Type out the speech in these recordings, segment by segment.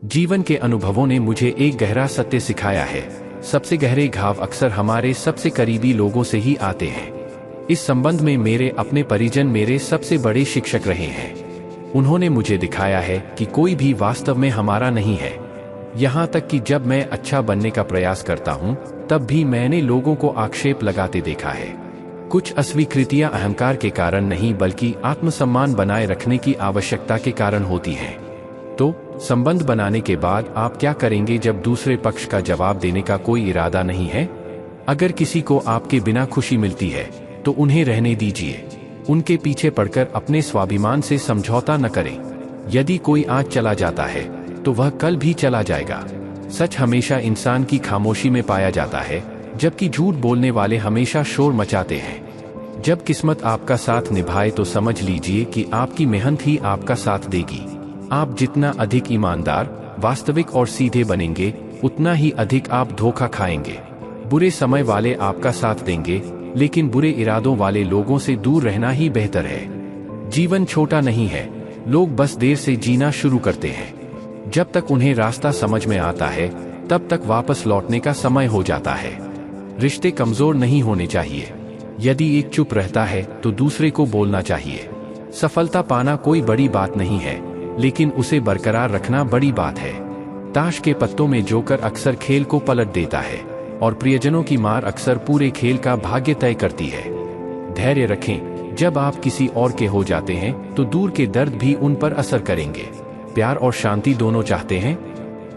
जीवन के अनुभवों ने मुझे एक गहरा सत्य सिखाया है। सबसे गहरे घाव अक्सर हमारे सबसे करीबी लोगों से ही आते हैं। इस संबंध में मेरे अपने परिजन मेरे सबसे बड़े शिक्षक रहे हैं। उन्होंने मुझे दिखाया है कि कोई भी वास्तव में हमारा नहीं है। यहाँ तक कि जब मैं अच्छा बनने का प्रयास करता हूँ, तब भी मैंने लोगों को आक्षेप लगाते देखा है। कुछ अस्वीकृतियाँ अहंकार के कारण नहीं, बल्कि आत्मसम्मान बनाए रखने की आवश्यकता के कारण होती हैं। तो संबंध बनाने के बाद आप क्या करेंगे जब दूसरे पक्ष का जवाब देने का कोई इरादा नहीं है? अगर किसी को आपके बिना खुशी मिलती है तो उन्हें रहने दीजिए। उनके पीछे पड़कर अपने स्वाभिमान से समझौता न करें। यदि कोई आज चला जाता है तो वह कल भी चला जाएगा। सच हमेशा इंसान की खामोशी में पाया जाता है, जबकि झूठ बोलने वाले हमेशा शोर मचाते हैं। जब किस्मत आपका साथ निभाए तो समझ लीजिए कि आपकी मेहनत ही आपका साथ देगी। आप जितना अधिक ईमानदार, वास्तविक और सीधे बनेंगे, उतना ही अधिक आप धोखा खाएंगे। बुरे समय वाले आपका साथ देंगे, लेकिन बुरे इरादों वाले लोगों से दूर रहना ही बेहतर है। जीवन छोटा नहीं है, लोग बस देर से जीना शुरू करते हैं। जब तक उन्हें रास्ता समझ में आता है, तब तक वापस लौटने का समय हो जाता है। रिश्ते कमजोर नहीं होने चाहिए। यदि एक चुप रहता है तो दूसरे को बोलना चाहिए। सफलता पाना कोई बड़ी बात नहीं है, लेकिन उसे बरकरार रखना बड़ी बात है। ताश के पत्तों में जोकर अक्सर खेल को पलट देता है, और प्रियजनों की मार अक्सर पूरे खेल का भाग्य तय करती है। धैर्य रखें। जब आप किसी और के हो जाते हैं तो दूर के दर्द भी उन पर असर करेंगे। प्यार और शांति दोनों चाहते हैं।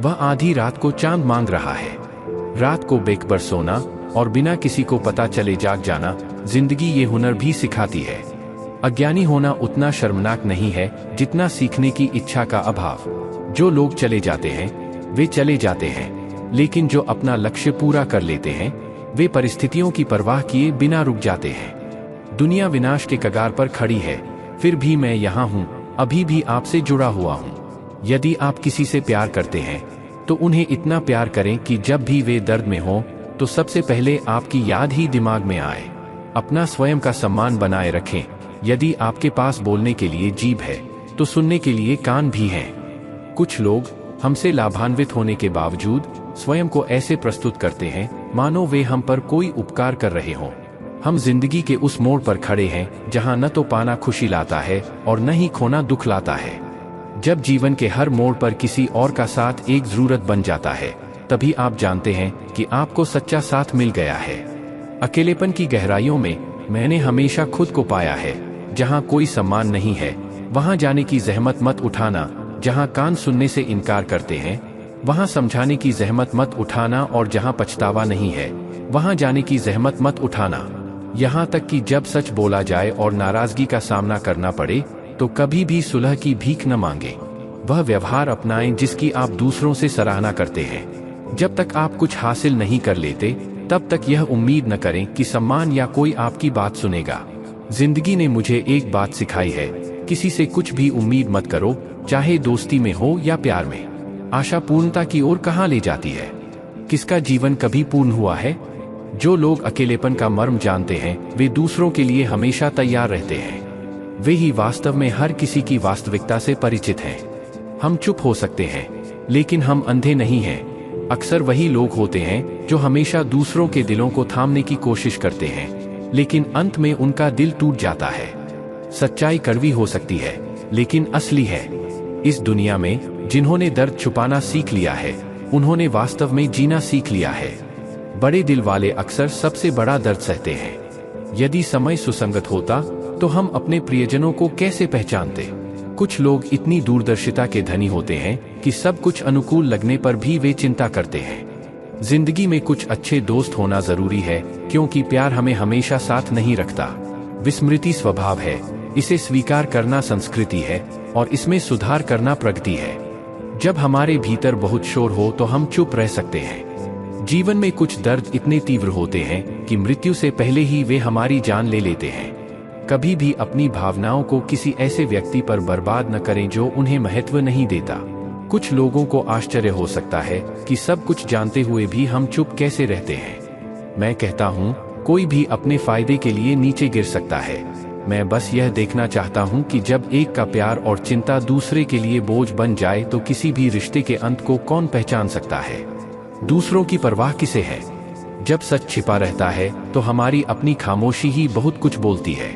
वह आधी रात को चांद मांग रहा है। रात को बेखबर सोना और बिना किसी को पता चले जाग जाना, जिंदगी ये हुनर भी सिखाती है। अज्ञानी होना उतना शर्मनाक नहीं है जितना सीखने की इच्छा का अभाव। जो लोग चले जाते हैं वे चले जाते हैं, लेकिन जो अपना लक्ष्य पूरा कर लेते हैं वे परिस्थितियों की परवाह किए बिना रुक जाते हैं। दुनिया विनाश के कगार पर खड़ी है, फिर भी मैं यहाँ हूँ, अभी भी आपसे जुड़ा हुआ हूँ। यदि आप किसी से प्यार करते हैं तो उन्हें इतना प्यार करें कि जब भी वे दर्द में हों तो सबसे पहले आपकी याद ही दिमाग में आए। अपना स्वयं का सम्मान बनाए रखें। यदि आपके पास बोलने के लिए जीभ है तो सुनने के लिए कान भी हैं। कुछ लोग हमसे लाभान्वित होने के बावजूद स्वयं को ऐसे प्रस्तुत करते हैं मानो वे हम पर कोई उपकार कर रहे हों। हम जिंदगी के उस मोड़ पर खड़े हैं जहां न तो पाना खुशी लाता है और न ही खोना दुख लाता है। जब जीवन के हर मोड़ पर किसी और का साथ एक जरूरत बन जाता है, तभी आप जानते हैं कि आपको सच्चा साथ मिल गया है। अकेलेपन की गहराइयों में मैंने हमेशा खुद को पाया है। जहां कोई सम्मान नहीं है, वहां जाने की जहमत मत उठाना। जहां कान सुनने से इनकार करते हैं, वहां समझाने की जहमत मत उठाना। और जहां पछतावा नहीं है, वहां जाने की जहमत मत उठाना। यहाँ तक कि जब सच बोला जाए और नाराजगी का सामना करना पड़े, तो कभी भी सुलह की भीख न मांगे। वह व्यवहार अपनाएं जिसकी आप दूसरों से सराहना करते हैं। जब तक आप कुछ हासिल नहीं कर लेते, तब तक यह उम्मीद न करें कि सम्मान या कोई आपकी बात सुनेगा। जिंदगी ने मुझे एक बात सिखाई है, किसी से कुछ भी उम्मीद मत करो, चाहे दोस्ती में हो या प्यार में। आशा पूर्णता की ओर कहाँ ले जाती है? किसका जीवन कभी पूर्ण हुआ है? जो लोग अकेलेपन का मर्म जानते हैं, वे दूसरों के लिए हमेशा तैयार रहते हैं। वे ही वास्तव में हर किसी की वास्तविकता से परिचित हैं। हम चुप हो सकते हैं, लेकिन हम अंधे नहीं हैं। अक्सर वही लोग होते हैं जो हमेशा दूसरों के दिलों को थामने की कोशिश करते हैं, लेकिन अंत में उनका दिल टूट जाता है। सच्चाई कड़वी हो सकती है, लेकिन असली है। इस दुनिया में जिन्होंने दर्द छुपाना सीख लिया है, उन्होंने वास्तव में जीना सीख लिया है। बड़े दिल वाले अक्सर सबसे बड़ा दर्द सहते हैं। यदि समय सुसंगत होता तो हम अपने प्रियजनों को कैसे पहचानते? कुछ लोग इतनी दूरदर्शिता के धनी होते हैं कि सब कुछ अनुकूल लगने पर भी वे चिंता करते हैं। जिंदगी में कुछ अच्छे दोस्त होना जरूरी है, क्योंकि प्यार हमें हमेशा साथ नहीं रखता। विस्मृति स्वभाव है, इसे स्वीकार करना संस्कृति है, और इसमें सुधार करना प्रगति है। जब हमारे भीतर बहुत शोर हो तो हम चुप रह सकते हैं। जीवन में कुछ दर्द इतने तीव्र होते हैं कि मृत्यु से पहले ही वे हमारी जान ले लेते हैं। कभी भी अपनी भावनाओं को किसी ऐसे व्यक्ति पर बर्बाद न करें जो उन्हें महत्व नहीं देता। कुछ लोगों को आश्चर्य हो सकता है कि सब कुछ जानते हुए भी हम चुप कैसे रहते हैं। मैं कहता हूँ, कोई भी अपने फायदे के लिए नीचे गिर सकता है, मैं बस यह देखना चाहता हूँ कि जब एक का प्यार और चिंता दूसरे के लिए बोझ बन जाए तो किसी भी रिश्ते के अंत को कौन पहचान सकता है। दूसरों की परवाह किसे है। जब सच छिपा रहता है तो हमारी अपनी खामोशी ही बहुत कुछ बोलती है।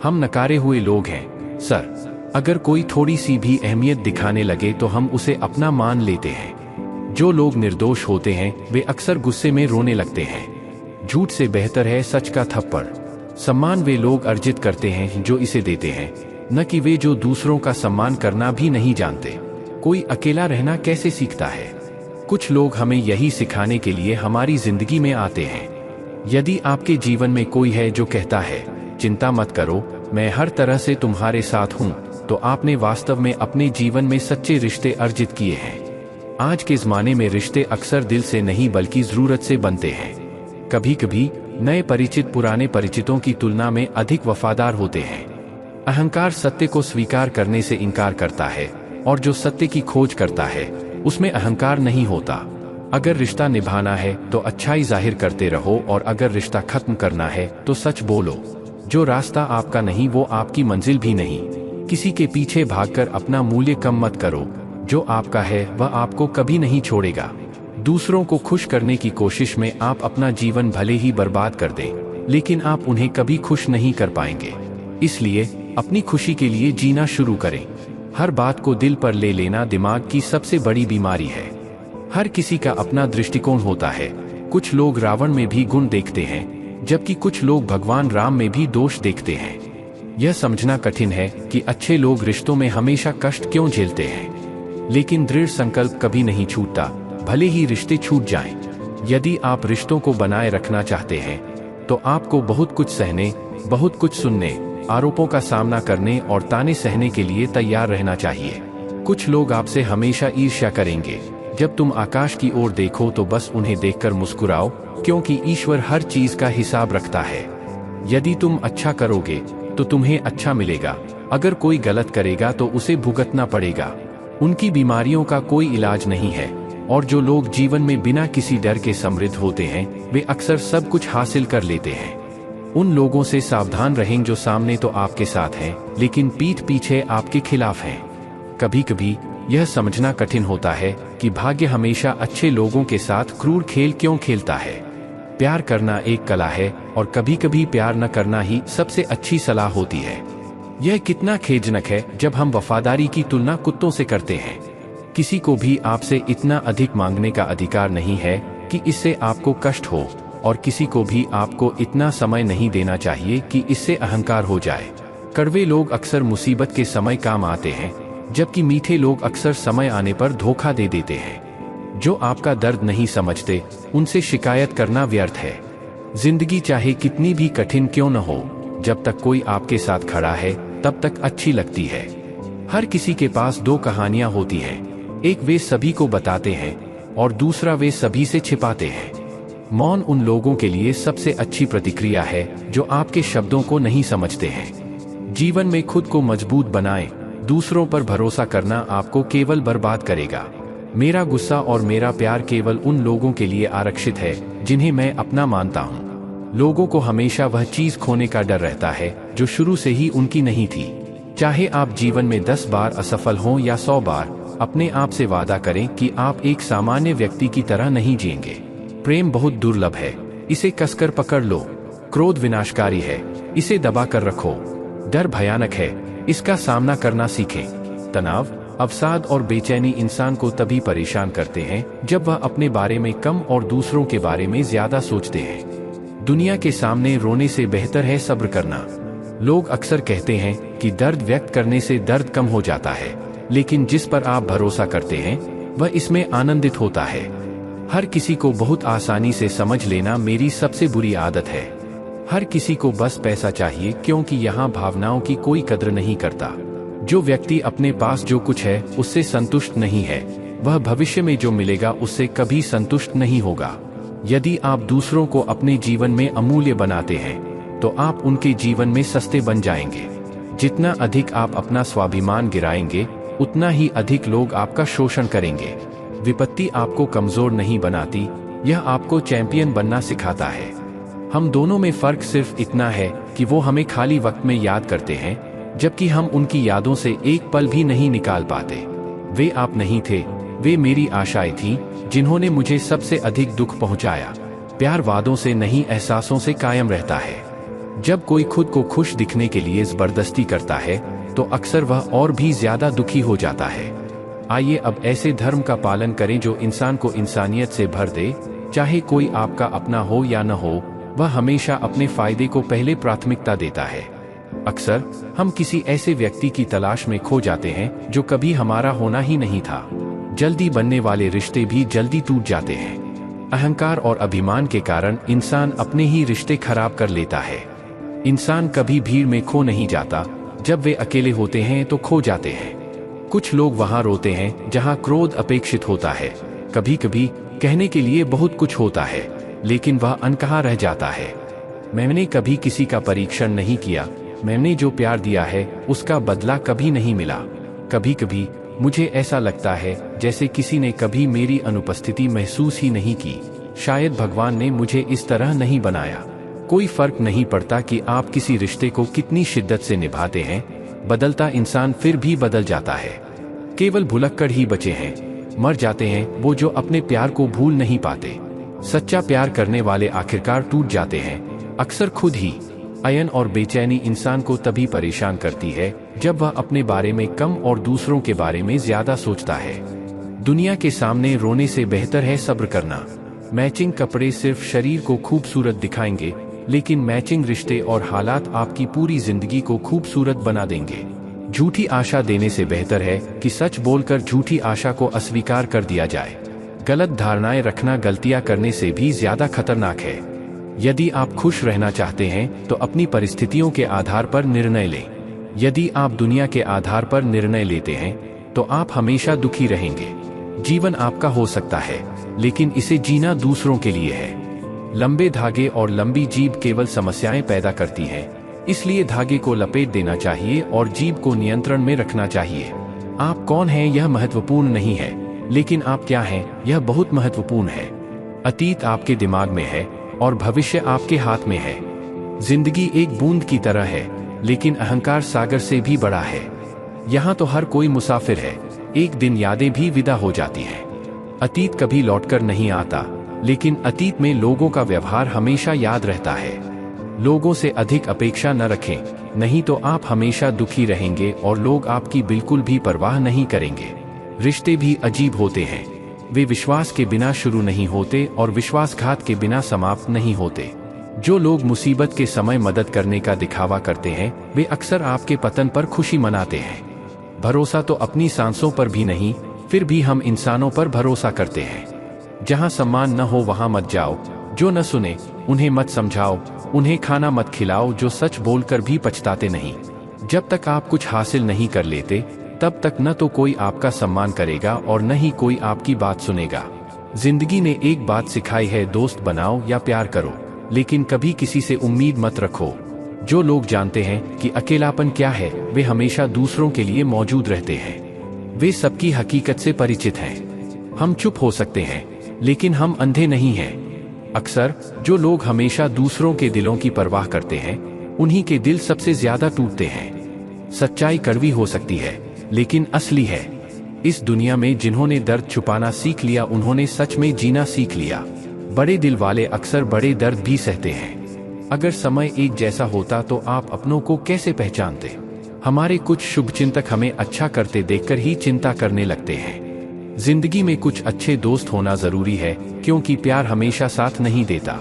हम नकारे हुए लोग हैं सर। अगर कोई थोड़ी सी भी अहमियत दिखाने लगे तो हम उसे अपना मान लेते हैं। जो लोग निर्दोष होते हैं वे अक्सर गुस्से में रोने लगते हैं। झूठ से बेहतर है सच का थप्पड़। सम्मान वे लोग अर्जित करते हैं जो इसे देते हैं, न कि वे जो दूसरों का सम्मान करना भी नहीं जानते। कोई अकेला रहना कैसे सीखता है। कुछ लोग हमें यही सिखाने के लिए हमारी जिंदगी में आते हैं। यदि आपके जीवन में कोई है जो कहता है चिंता मत करो, मैं हर तरह से तुम्हारे साथ हूँ, तो आपने वास्तव में अपने जीवन में सच्चे रिश्ते अर्जित किए हैं। आज के ज़माने में रिश्ते अक्सर दिल से नहीं बल्कि ज़रूरत से बनते हैं। कभी कभी नए परिचित पुराने परिचितों की तुलना में अधिक वफादार होते हैं। अहंकार सत्य को स्वीकार करने से इनकार करता है, और जो सत्य की खोज करता है उसमें अहंकार नहीं होता। अगर रिश्ता निभाना है तो अच्छाई जाहिर करते रहो, और अगर रिश्ता खत्म करना है तो सच बोलो। जो रास्ता आपका नहीं वो आपकी मंजिल भी नहीं। किसी के पीछे भागकर अपना मूल्य कम मत करो। जो आपका है वह आपको कभी नहीं छोड़ेगा। दूसरों को खुश करने की कोशिश में आप अपना जीवन भले ही बर्बाद कर दें, लेकिन आप उन्हें कभी खुश नहीं कर पाएंगे। इसलिए अपनी खुशी के लिए जीना शुरू करें। हर बात को दिल पर ले लेना दिमाग की सबसे बड़ी बीमारी है। हर किसी का अपना दृष्टिकोण होता है। कुछ लोग रावण में भी गुण देखते हैं, जबकि कुछ लोग भगवान राम में भी दोष देखते हैं। यह समझना कठिन है कि अच्छे लोग रिश्तों में हमेशा कष्ट क्यों झेलते हैं, लेकिन दृढ़ संकल्प कभी नहीं छूटता, भले ही रिश्ते छूट जाएं। यदि आप रिश्तों को बनाए रखना चाहते हैं तो आपको बहुत कुछ सहने, बहुत कुछ सुनने, आरोपों का सामना करने और ताने सहने के लिए तैयार रहना चाहिए। कुछ लोग आपसे हमेशा ईर्ष्या करेंगे। जब तुम आकाश की ओर देखो तो बस उन्हें देखकर मुस्कुराओ, क्योंकि ईश्वर हर चीज का हिसाब रखता है। यदि तुम अच्छा करोगे तो तुम्हें अच्छा मिलेगा, अगर कोई गलत करेगा तो उसे भुगतना पड़ेगा। उनकी बीमारियों का कोई इलाज नहीं है, और जो लोग जीवन में बिना किसी डर के समृद्ध होते हैं वे अक्सर सब कुछ हासिल कर लेते हैं। उन लोगों से सावधान रहें जो सामने तो आपके साथ हैं लेकिन पीठ पीछे आपके खिलाफ हैं। कभी कभी यह समझना कठिन होता है कि भाग्य हमेशा अच्छे लोगों के साथ क्रूर खेल क्यों खेलता है। प्यार करना एक कला है, और कभी कभी प्यार न करना ही सबसे अच्छी सलाह होती है। यह कितना खेदजनक है जब हम वफादारी की तुलना कुत्तों से करते हैं। किसी को भी आपसे इतना अधिक मांगने का अधिकार नहीं है कि इससे आपको कष्ट हो, और किसी को भी आपको इतना समय नहीं देना चाहिए कि इससे अहंकार हो जाए। कड़वे लोग अक्सर मुसीबत के समय काम आते हैं, जबकि मीठे लोग अक्सर समय आने पर धोखा दे देते हैं। जो आपका दर्द नहीं समझते उनसे शिकायत करना व्यर्थ है। जिंदगी चाहे कितनी भी कठिन क्यों न हो, जब तक कोई आपके साथ खड़ा है तब तक अच्छी लगती है। हर किसी के पास दो कहानियां होती हैं, एक वे सभी को बताते हैं और दूसरा वे सभी से छिपाते हैं। मौन उन लोगों के लिए सबसे अच्छी प्रतिक्रिया है जो आपके शब्दों को नहीं समझते हैं। जीवन में खुद को मजबूत बनाएं, दूसरों पर भरोसा करना आपको केवल बर्बाद करेगा। मेरा गुस्सा और मेरा प्यार केवल उन लोगों के लिए आरक्षित है जिन्हें मैं अपना मानता हूँ। लोगों को हमेशा वह चीज खोने का डर रहता है जो शुरू से ही उनकी नहीं थी। चाहे आप जीवन में 10 बार असफल हों या 100 बार, अपने आप से वादा करें कि आप एक सामान्य व्यक्ति की तरह नहीं जिएंगे। प्रेम बहुत दुर्लभ है, इसे कसकर पकड़ लो। क्रोध विनाशकारी है, इसे दबा कर रखो। डर भयानक है, इसका सामना करना सीखें। तनाव, अवसाद और बेचैनी इंसान को तभी परेशान करते हैं जब वह अपने बारे में कम और दूसरों के बारे में ज्यादा सोचते हैं। दुनिया के सामने रोने से बेहतर है सब्र करना। लोग अक्सर कहते हैं कि दर्द व्यक्त करने से दर्द कम हो जाता है, लेकिन जिस पर आप भरोसा करते हैं वह इसमें आनंदित होता है। हर किसी को बहुत आसानी से समझ लेना मेरी सबसे बुरी आदत है। हर किसी को बस पैसा चाहिए, क्योंकि यहाँ भावनाओं की कोई कद्र नहीं करता। जो व्यक्ति अपने पास जो कुछ है उससे संतुष्ट नहीं है, वह भविष्य में जो मिलेगा उससे कभी संतुष्ट नहीं होगा। यदि आप दूसरों को अपने जीवन में अमूल्य बनाते हैं तो आप उनके जीवन में सस्ते बन जाएंगे। जितना अधिक आप अपना स्वाभिमान गिराएंगे उतना ही अधिक लोग आपका शोषण करेंगे। विपत्ति आपको कमजोर नहीं बनाती, यह आपको चैंपियन बनना सिखाता है। हम दोनों में फर्क सिर्फ इतना है कि वो हमें खाली वक्त में याद करते हैं, जबकि हम उनकी यादों से एक पल भी नहीं निकाल पाते। वे आप नहीं थे, वे मेरी आशाएं थीं, जिन्होंने मुझे सबसे अधिक दुख पहुंचाया। प्यार वादों से नहीं, एहसासों से कायम रहता है। जब कोई खुद को खुश दिखने के लिए जबरदस्ती करता है तो अक्सर वह और भी ज्यादा दुखी हो जाता है। आइए अब ऐसे धर्म का पालन करें जो इंसान को इंसानियत से भर दे। चाहे कोई आपका अपना हो या न हो, वह हमेशा अपने फायदे को पहले प्राथमिकता देता है। अक्सर हम किसी ऐसे व्यक्ति की तलाश में खो जाते हैं जो कभी हमारा होना ही नहीं था। जल्दी बनने वाले रिश्ते भी जल्दी टूट जाते हैं। अहंकार और अभिमान के कारण इंसान अपने ही रिश्ते खराब कर लेता है। इंसान कभी भीड़ में खो नहीं जाता, जब वे अकेले होते हैं तो खो जाते हैं। कुछ लोग वहां रोते हैं जहां क्रोध अपेक्षित होता है। कभी कभी कहने के लिए बहुत कुछ होता है, लेकिन वह अनकहा रह जाता है। मैंने कभी किसी का परीक्षण नहीं किया, मैंने जो प्यार दिया है उसका बदला कभी नहीं मिला। कभी कभी मुझे ऐसा लगता है जैसे किसी ने कभी मेरी अनुपस्थिति महसूस ही नहीं की। शायद भगवान ने मुझे इस तरह नहीं बनाया। कोई फर्क नहीं पड़ता कि आप किसी रिश्ते को कितनी शिद्दत से निभाते हैं, बदलता इंसान फिर भी बदल जाता है। केवल भुलक्कड़ ही बचे हैं, मर जाते हैं वो जो अपने प्यार को भूल नहीं पाते। सच्चा प्यार करने वाले आखिरकार टूट जाते हैं, अक्सर खुद ही। अयन और बेचैनी इंसान को तभी परेशान करती है जब वह अपने बारे में कम और दूसरों के बारे में ज्यादा सोचता है। दुनिया के सामने रोने से बेहतर है सब्र करना। मैचिंग कपड़े सिर्फ शरीर को खूबसूरत दिखाएंगे, लेकिन मैचिंग रिश्ते और हालात आपकी पूरी जिंदगी को खूबसूरत बना देंगे। झूठी आशा देने से बेहतर है कि सच बोलकर झूठी आशा को अस्वीकार कर दिया जाए। गलत धारणाएं रखना गलतियां करने से भी ज्यादा खतरनाक है। यदि आप खुश रहना चाहते हैं तो अपनी परिस्थितियों के आधार पर निर्णय लें। यदि आप दुनिया के आधार पर निर्णय लेते हैं तो आप हमेशा दुखी रहेंगे। जीवन आपका हो सकता है, लेकिन इसे जीना दूसरों के लिए है। लंबे धागे और लंबी जीभ केवल समस्याएं पैदा करती हैं, इसलिए धागे को लपेट देना चाहिए और जीभ को नियंत्रण में रखना चाहिए। आप कौन हैं यह महत्वपूर्ण नहीं है, लेकिन आप क्या हैं यह बहुत महत्वपूर्ण है। अतीत आपके दिमाग में है और भविष्य आपके हाथ में है। जिंदगी एक बूंद की तरह है, लेकिन अहंकार सागर से भी बड़ा है। यहाँ तो हर कोई मुसाफिर है, एक दिन यादें भी विदा हो जाती हैं। अतीत कभी लौटकर नहीं आता, लेकिन अतीत में लोगों का व्यवहार हमेशा याद रहता है। लोगों से अधिक अपेक्षा न रखें, नहीं तो आप हमेशा दुखी रहेंगे और लोग आपकी बिल्कुल भी परवाह नहीं करेंगे। रिश्ते भी अजीब होते हैं, वे विश्वास के बिना शुरू नहीं होते और विश्वासघात के बिना समाप्त नहीं होते। जो लोग मुसीबत के समय मदद करने का दिखावा करते हैं, वे अक्सर आपके पतन पर खुशी मनाते हैं। भरोसा तो अपनी सांसों पर भी नहीं, फिर भी हम इंसानों पर भरोसा करते हैं। जहां सम्मान न हो वहां मत जाओ, जो न सुने उन्हें मत समझाओ, उन्हें खाना मत खिलाओ जो सच बोलकर भी पछताते नहीं। जब तक आप कुछ हासिल नहीं कर लेते, तब तक न तो कोई आपका सम्मान करेगा और न ही कोई आपकी बात सुनेगा। जिंदगी ने एक बात सिखाई है, दोस्त बनाओ या प्यार करो, लेकिन कभी किसी से उम्मीद मत रखो। जो लोग जानते हैं कि अकेलापन क्या है, वे हमेशा दूसरों के लिए मौजूद रहते हैं। वे सबकी हकीकत से परिचित हैं। हम चुप हो सकते हैं, लेकिन हम अंधे नहीं हैं। अक्सर जो लोग हमेशा दूसरों के दिलों की परवाह करते हैं, उन्हीं के दिल सबसे ज्यादा टूटते हैं। सच्चाई कड़वी हो सकती है, लेकिन असली है। इस दुनिया में जिन्होंने दर्द छुपाना सीख लिया, उन्होंने सच में जीना सीख लिया। बड़े दिल वाले अक्सर बड़े दर्द भी सहते हैं। अगर समय एक जैसा होता तो आप अपनों को कैसे पहचानते? हमारे कुछ शुभचिंतक हमें अच्छा करते देखकर ही चिंता करने लगते हैं। जिंदगी में कुछ अच्छे दोस्त होना जरूरी है, क्योंकि प्यार हमेशा साथ नहीं देता।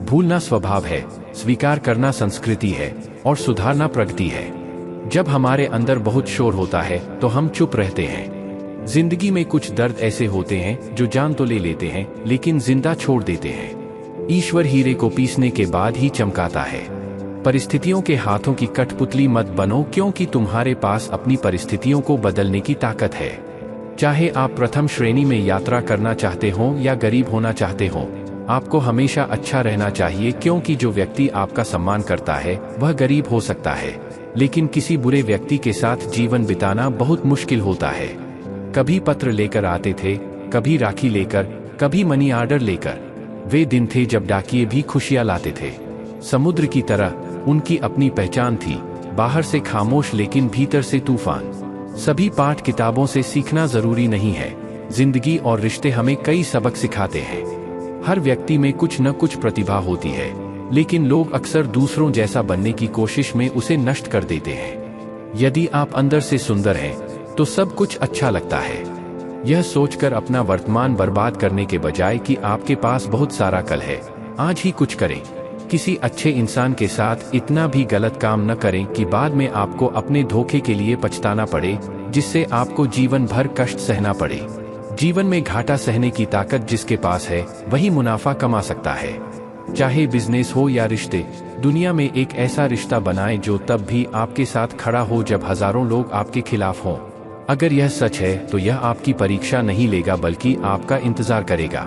भूलना स्वभाव है, स्वीकार करना संस्कृति है और सुधारना प्रगति है। जब हमारे अंदर बहुत शोर होता है तो हम चुप रहते हैं। जिंदगी में कुछ दर्द ऐसे होते हैं जो जान तो ले लेते हैं, लेकिन जिंदा छोड़ देते हैं। ईश्वर हीरे को पीसने के बाद ही चमकाता है। परिस्थितियों के हाथों की कठपुतली मत बनो, क्योंकि तुम्हारे पास अपनी परिस्थितियों को बदलने की ताकत है। चाहे आप प्रथम श्रेणी में यात्रा करना चाहते हो या गरीब होना चाहते हो, आपको हमेशा अच्छा रहना चाहिए, क्योंकि जो व्यक्ति आपका सम्मान करता है वह गरीब हो सकता है, लेकिन किसी बुरे व्यक्ति के साथ जीवन बिताना बहुत मुश्किल होता है। कभी पत्र लेकर आते थे, कभी राखी लेकर, कभी मनी ऑर्डर लेकर। वे दिन थे जब डाकिये भी खुशियां लाते थे। समुद्र की तरह उनकी अपनी पहचान थी, बाहर से खामोश लेकिन भीतर से तूफान। सभी पाठ किताबों से सीखना जरूरी नहीं है, जिंदगी और रिश्ते हमें कई सबक सिखाते हैं। हर व्यक्ति में कुछ न कुछ प्रतिभा होती है, लेकिन लोग अक्सर दूसरों जैसा बनने की कोशिश में उसे नष्ट कर देते हैं। यदि आप अंदर से सुंदर हैं, तो सब कुछ अच्छा लगता है। यह सोचकर अपना वर्तमान बर्बाद करने के बजाय कि आपके पास बहुत सारा कल है, आज ही कुछ करें। किसी अच्छे इंसान के साथ इतना भी गलत काम न करें कि बाद में आपको अपने धोखे के लिए पछताना पड़े, जिससे आपको जीवन भर कष्ट सहना पड़े। जीवन में घाटा सहने की ताकत जिसके पास है, वही मुनाफा कमा सकता है। चाहे बिजनेस हो या रिश्ते, दुनिया में एक ऐसा रिश्ता बनाएं जो तब भी आपके साथ खड़ा हो जब हजारों लोग आपके खिलाफ हों। अगर यह सच है तो यह आपकी परीक्षा नहीं लेगा बल्कि आपका इंतजार करेगा।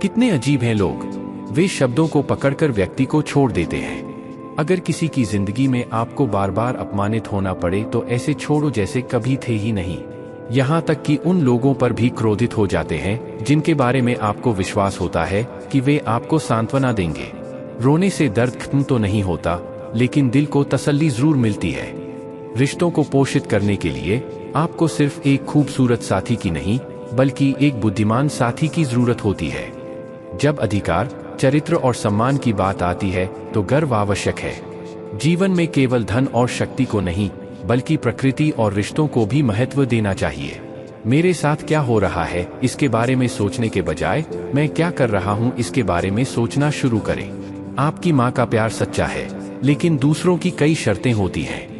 कितने अजीब हैं लोग, वे शब्दों को पकड़कर व्यक्ति को छोड़ देते हैं। अगर किसी की जिंदगी में आपको बार बार अपमानित होना पड़े तो ऐसे छोड़ो जैसे कभी थे ही नहीं। यहाँ तक कि उन लोगों पर भी क्रोधित हो जाते हैं जिनके बारे में आपको विश्वास होता है कि वे आपको सांत्वना देंगे। रोने से दर्द खत्म तो नहीं होता, लेकिन दिल को तसल्ली जरूर मिलती है। रिश्तों को पोषित करने के लिए आपको सिर्फ एक खूबसूरत साथी की नहीं, बल्कि एक बुद्धिमान साथी की जरूरत होती है। जब अधिकार, चरित्र और सम्मान की बात आती है तो गर्व आवश्यक है। जीवन में केवल धन और शक्ति को नहीं, बल्कि प्रकृति और रिश्तों को भी महत्व देना चाहिए। मेरे साथ क्या हो रहा है इसके बारे में सोचने के बजाय मैं क्या कर रहा हूँ इसके बारे में सोचना शुरू करें। आपकी माँ का प्यार सच्चा है, लेकिन दूसरों की कई शर्तें होती हैं।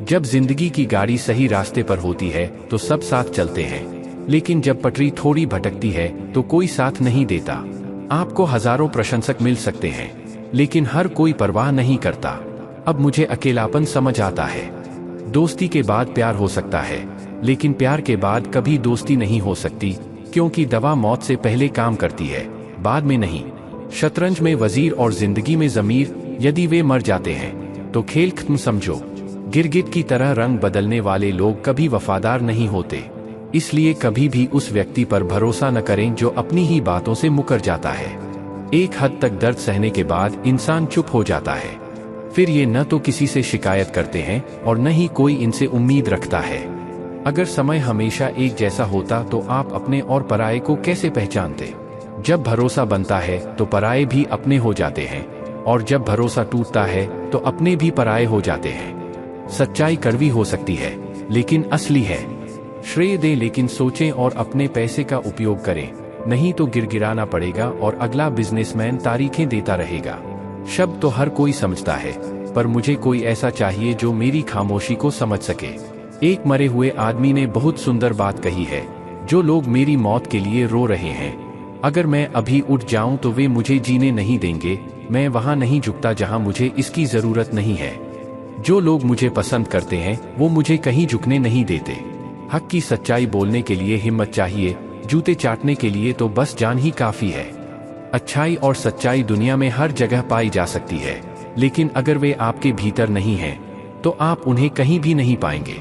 जब जिंदगी की गाड़ी सही रास्ते पर होती है तो सब साथ चलते हैं, लेकिन जब पटरी थोड़ी भटकती है तो कोई साथ नहीं देता। आपको हजारों प्रशंसक मिल सकते हैं, लेकिन हर कोई परवाह नहीं करता। अब मुझे अकेलापन समझ आता है। दोस्ती के बाद प्यार हो सकता है, लेकिन प्यार के बाद कभी दोस्ती नहीं हो सकती, क्योंकि दवा मौत से पहले काम करती है, बाद में नहीं। शतरंज में वजीर और जिंदगी में जमीर, यदि वे मर जाते हैं तो खेल खत्म समझो। गिरगिट की तरह रंग बदलने वाले लोग कभी वफादार नहीं होते, इसलिए कभी भी उस व्यक्ति पर भरोसा न करें जो अपनी ही बातों से मुकर जाता है। एक हद तक दर्द सहने के बाद इंसान चुप हो जाता है, फिर ये न तो किसी से शिकायत करते हैं और न ही कोई इनसे उम्मीद रखता है। अगर समय हमेशा एक जैसा होता तो आप अपने और पराये को कैसे पहचानते? जब भरोसा बनता है तो पराये भी अपने हो जाते हैं, और जब भरोसा टूटता है तो अपने भी पराये हो जाते हैं। सच्चाई कड़वी हो सकती है, लेकिन असली है। श्रेय दें लेकिन सोचें और अपने पैसे का उपयोग करें, नहीं तो गिड़गिड़ाना पड़ेगा और अगला बिजनेसमैन तारीखें देता रहेगा। शब्द तो हर कोई समझता है, पर मुझे कोई ऐसा चाहिए जो मेरी खामोशी को समझ सके। एक मरे हुए आदमी ने बहुत सुंदर बात कही है, जो लोग मेरी मौत के लिए रो रहे हैं, अगर मैं अभी उठ जाऊं तो वे मुझे जीने नहीं देंगे। मैं वहां नहीं झुकता जहां मुझे इसकी जरूरत नहीं है। जो लोग मुझे पसंद करते हैं वो मुझे कहीं झुकने नहीं देते। हक की सच्चाई बोलने के लिए हिम्मत चाहिए, जूते चाटने के लिए तो बस जान ही काफी है। अच्छाई और सच्चाई दुनिया में हर जगह पाई जा सकती है, लेकिन अगर वे आपके भीतर नहीं हैं, तो आप उन्हें कहीं भी नहीं पाएंगे।